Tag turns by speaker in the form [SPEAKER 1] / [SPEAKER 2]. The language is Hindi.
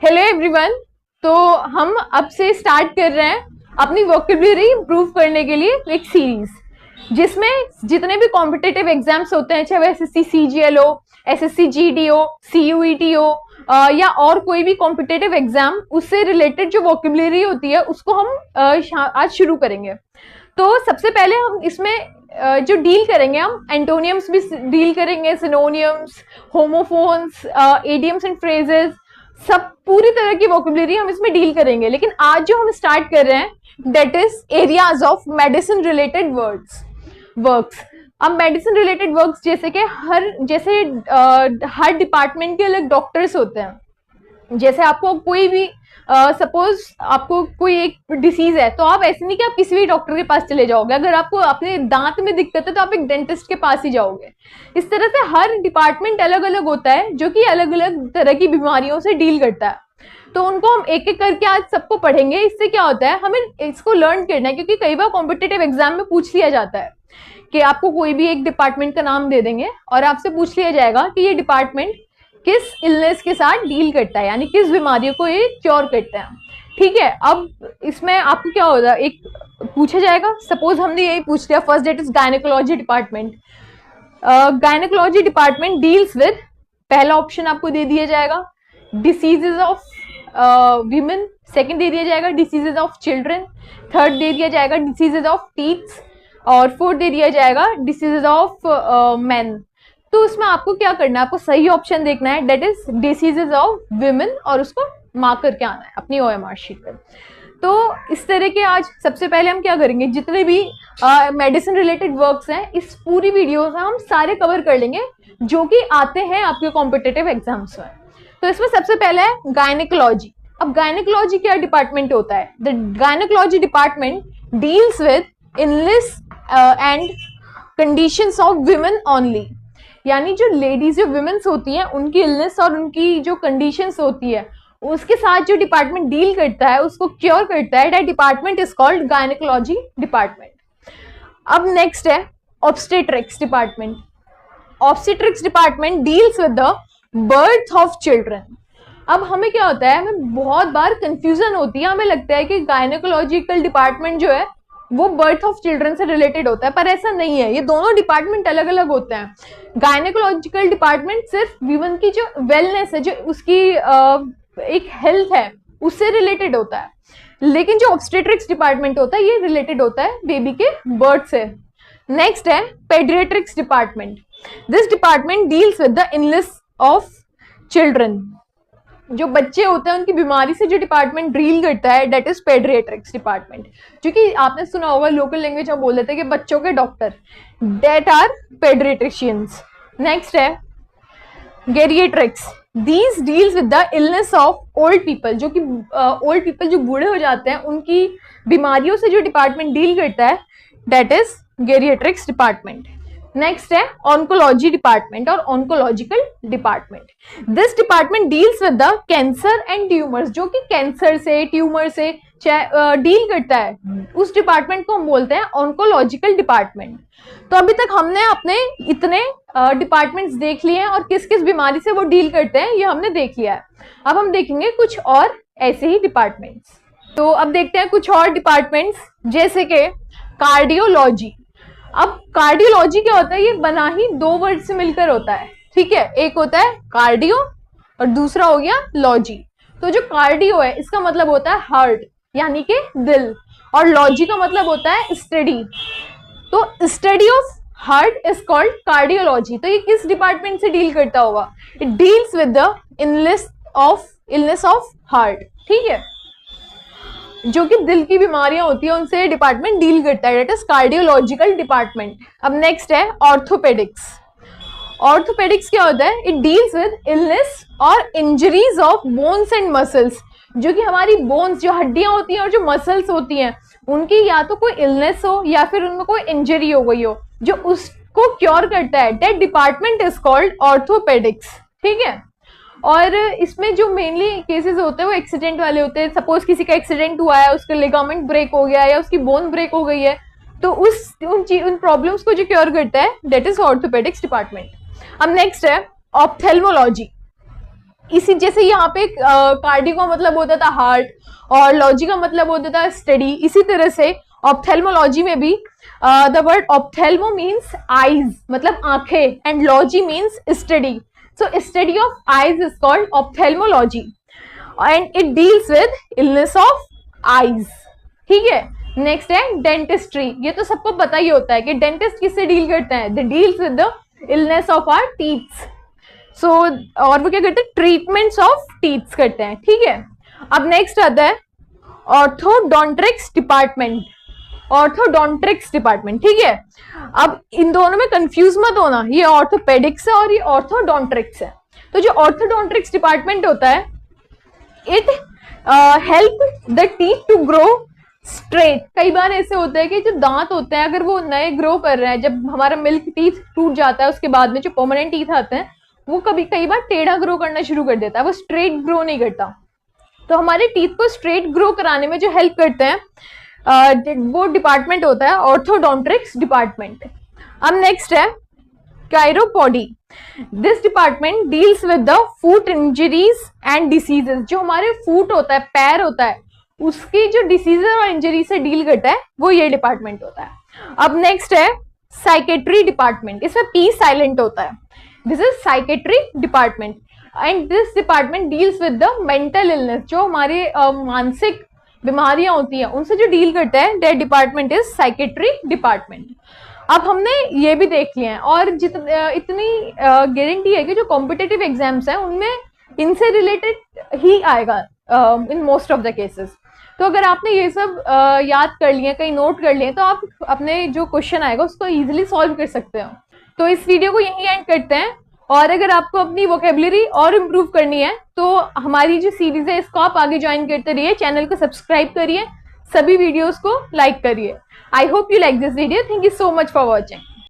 [SPEAKER 1] Hello everyone. तो हम अब से स्टार्ट कर रहे हैं अपनी वोकेबलरी इंप्रूव करने के लिए एक सीरीज, जिसमें जितने भी कॉम्पिटिटिव एग्जाम्स होते हैं, चाहे वो एसएससी सीजीएल हो, एसएससी जीडी हो, सीयूईटी हो, या और कोई भी कॉम्पिटिटिव एग्जाम, उससे रिलेटेड जो वोकेबलरी होती है उसको हम आज शुरू करेंगे। तो सबसे पहले हम इसमें जो डील करेंगे, हम एंटोनियम्स भी डील करेंगे, synonyms, homophones, idioms and phrases, सब पूरी तरह की वोकेबलरी हम इसमें डील करेंगे। लेकिन आज जो हम स्टार्ट कर रहे हैं that is areas of medicine related works. अब मेडिसिन रिलेटेड वर्क्स जैसे कि हर डिपार्टमेंट के अलग डॉक्टर्स होते हैं। जैसे आपको कोई भी सपोज आपको कोई एक डिसीज है, तो आप ऐसे नहीं कि आप किसी भी डॉक्टर के पास चले जाओगे। अगर आपको अपने दांत में दिक्कत है तो आप एक डेंटिस्ट के पास ही जाओगे। इस तरह से हर डिपार्टमेंट अलग अलग होता है जो कि अलग अलग तरह की बीमारियों से डील करता है। तो उनको हम एक एक करके आज सबको पढ़ेंगे। इससे क्या होता है, हमें इसको लर्न करना है, क्योंकि कई बार कॉम्पिटिटिव एग्जाम में पूछ लिया जाता है कि आपको कोई भी एक डिपार्टमेंट का नाम दे देंगे और आपसे पूछ लिया जाएगा कि ये डिपार्टमेंट किस इलनेस के साथ डील करता है, यानी किस बीमारियों को ये क्योर करता है। ठीक है, अब इसमें आपको क्या होगा, एक पूछा जाएगा, सपोज हमने यही पूछ लिया, first date is gynaecology department. Gynaecology department deals with, पहला ऑप्शन आपको दे दिया जाएगा डिसीजेज ऑफ वीमेन, सेकंड दे दिया जाएगा डिसीजेज ऑफ चिल्ड्रन, थर्ड दे दिया जाएगा डिसीजेज ऑफ टीथ्स, और फोर्थ दे दिया जाएगा डिसीजेज ऑफ मेन। तो उसमें आपको क्या करना है, आपको सही ऑप्शन देखना है, that is diseases of women, और उसको मार्क करके आना है अपनी ओएमआर शीट पर। तो इस तरह के आज सबसे पहले हम क्या करेंगे, जितने भी मेडिसिन रिलेटेड वर्क्स हैं इस पूरी वीडियो से हम सारे कवर कर लेंगे जो कि आते हैं आपके कॉम्पिटिटिव एग्जाम्स में। तो इसमें सबसे पहले है गायनेकोलॉजी। अब गायनेकोलॉजी क्या डिपार्टमेंट होता है? The gynaecology department deals with illness and conditions of women only, यानी जो लेडीज, जो विमेन्स होती हैं, उनकी इलनेस और उनकी जो कंडीशंस होती है उसके साथ जो डिपार्टमेंट डील करता है, उसको क्योर करता है, that department is called gynaecology department. अब नेक्स्ट है obstetrics department. Obstetrics department deals with the birth of children. अब हमें क्या होता है, हमें बहुत बार कंफ्यूजन होती है, हमें लगता है कि गायनेकोलॉजिकल डिपार्टमेंट जो है वो बर्थ ऑफ चिल्ड्रन से रिलेटेड होता है, पर ऐसा नहीं है। ये दोनों डिपार्टमेंट अलग अलग होते हैं। गायनेकोलॉजिकल डिपार्टमेंट सिर्फ वीमन की जो वेलनेस है, जो उसकी एक हेल्थ है, उससे रिलेटेड होता है। लेकिन जो ऑब्स्टेट्रिक्स डिपार्टमेंट होता है ये रिलेटेड होता है बेबी के बर्थ से। नेक्स्ट है paediatrics department. This department deals with the illness of children. जो बच्चे होते हैं उनकी बीमारी से जो डिपार्टमेंट डील करता है दैट इज पेडियाट्रिक्स डिपार्टमेंट। क्योंकि आपने सुना होगा लोकल लैंग्वेज में बोल देते हैं कि बच्चों के doctor, that are paediatricians. Next है geriatrics. These deals with the illness of old people. जो कि ओल्ड पीपल जो बूढ़े हो जाते हैं उनकी बीमारियों से जो डिपार्टमेंट डील करता है दैट इज गेरिएट्रिक्स डिपार्टमेंट। नेक्स्ट है ऑन्कोलॉजी डिपार्टमेंट और oncological department. This department deals with the cancer and tumours. जो कि कैंसर से, ट्यूमर से डील करता है, उस डिपार्टमेंट को हम बोलते हैं ऑन्कोलॉजिकल डिपार्टमेंट। तो अभी तक हमने अपने इतने डिपार्टमेंट्स देख लिए हैं और किस किस बीमारी से वो डील करते हैं ये हमने देख लिया है। अब हम देखेंगे कुछ और ऐसे ही डिपार्टमेंट्स। तो अब देखते हैं कुछ और डिपार्टमेंट्स, जैसे कि कार्डियोलॉजी। अब कार्डियोलॉजी क्या होता है, ये बना ही दो वर्ड से मिलकर होता है। ठीक है, एक होता है कार्डियो और दूसरा हो गया लॉजी। तो जो कार्डियो है इसका मतलब होता है हार्ट, यानी कि दिल, और लॉजी का मतलब होता है स्टडी। तो study of heart is called cardiology. तो ये किस डिपार्टमेंट से डील करता होगा? It deals with the illness of heart. ठीक है, जो कि दिल की बीमारियां होती है उनसे डिपार्टमेंट डील करता है, दैट इज कार्डियोलॉजिकल डिपार्टमेंट। अब नेक्स्ट है ऑर्थोपेडिक्स। ऑर्थोपेडिक्स क्या होता है? इट डील्स विद इलनेस और injuries of bones and muscles. जो कि हमारी बोन्स, जो हड्डियां होती हैं और जो मसल्स होती हैं, उनकी या तो कोई इलनेस हो या फिर उनमें कोई इंजरी हो गई हो, जो उसको क्योर करता है, that department is called orthopaedics. ठीक है, और इसमें जो मेनली केसेस होते हैं वो एक्सीडेंट वाले होते हैं। सपोज किसी का एक्सीडेंट हुआ है, उसका लिगामेंट ब्रेक हो गया है या उसकी बोन ब्रेक हो गई है, तो उन प्रॉब्लम्स को जो क्योर करता है दैट इज ऑर्थोपेडिक्स डिपार्टमेंट। अब नेक्स्ट है ऑप्थेल्मोलॉजी। इसी जैसे यहाँ पे कार्डियो का मतलब होता था हार्ट और लॉजी का मतलब होता था स्टडी, इसी तरह से ऑप्थेल्मोलॉजी में भी द वर्ड ऑप्थेल्मो मीन्स आईज, मतलब आंखें, and logy means study. So study of eyes is called ophthalmology and it deals with illness of eyes. ठीक है. नेक्स्ट है डेंटिस्ट्री. ये तो सबको पता ही होता है कि डेंटिस्ट किससे डील करते हैं, they deals with the illness of our teeths. So और वो क्या करते हैं, ट्रीटमेंट्स ऑफ टीथ्स करते हैं. ठीक है. अब नेक्स्ट आता है ऑर्थोडोंट्रिक्स डिपार्टमेंट. ऑर्थोडोंट्रिक्स डिपार्टमेंट. ठीक है. अब इन दोनों में कंफ्यूज मत होना, ये ऑर्थोपेडिक्स है और ये ऑर्थोडोंट्रिक्स है. तो जो ऑर्थोडोंट्रिक्स डिपार्टमेंट होता है, it help the teeth to grow straight. कई बार ऐसे होता है कि जो दांत होते हैं अगर वो नए ग्रो कर रहे हैं, जब हमारा मिल्क टीथ टूट जाता है उसके बाद में जो परमानेंट टीथ आते हैं वो कई बार टेढ़ा ग्रो करना शुरू कर देता है, वो स्ट्रेट ग्रो नहीं करता. तो हमारे टीथ को स्ट्रेट ग्रो कराने में जो हेल्प करते हैं वो डिपार्टमेंट होता है ऑर्थोडोंट्रिक्स डिपार्टमेंट. अब नेक्स्ट है chiropody. This department deals with the foot injuries and diseases. जो हमारे फुट होता है, पैर होता है, उसकी जो डिसीजेस और इंजरी से डील करता है वो ये डिपार्टमेंट होता है. अब नेक्स्ट है साइकेट्री डिपार्टमेंट. इसमें पी साइलेंट होता है. This is psychiatry department and this department deals with the mental illness. जो हमारे मानसिक बीमारियां होती हैं उनसे जो डील करता है, that department is psychiatry department. अब हमने ये भी देख लिया है और इतनी गारंटी है कि जो कॉम्पिटिटिव एग्जाम्स हैं उनमें इनसे रिलेटेड ही आएगा in most of the cases. तो अगर आपने ये सब याद कर लिए, कहीं नोट कर लिए, तो आप अपने जो क्वेश्चन आएगा उसको इजीली सॉल्व कर सकते हो. तो इस वीडियो को यहीं एंड करते हैं. और अगर आपको अपनी वोकेबुलरी और इम्प्रूव करनी है तो हमारी जो सीरीज है इसको आप आगे ज्वाइन करते रहिए. चैनल को सब्सक्राइब करिए, सभी वीडियोस को लाइक करिए. I hope you like this video. Thank you so much for watching.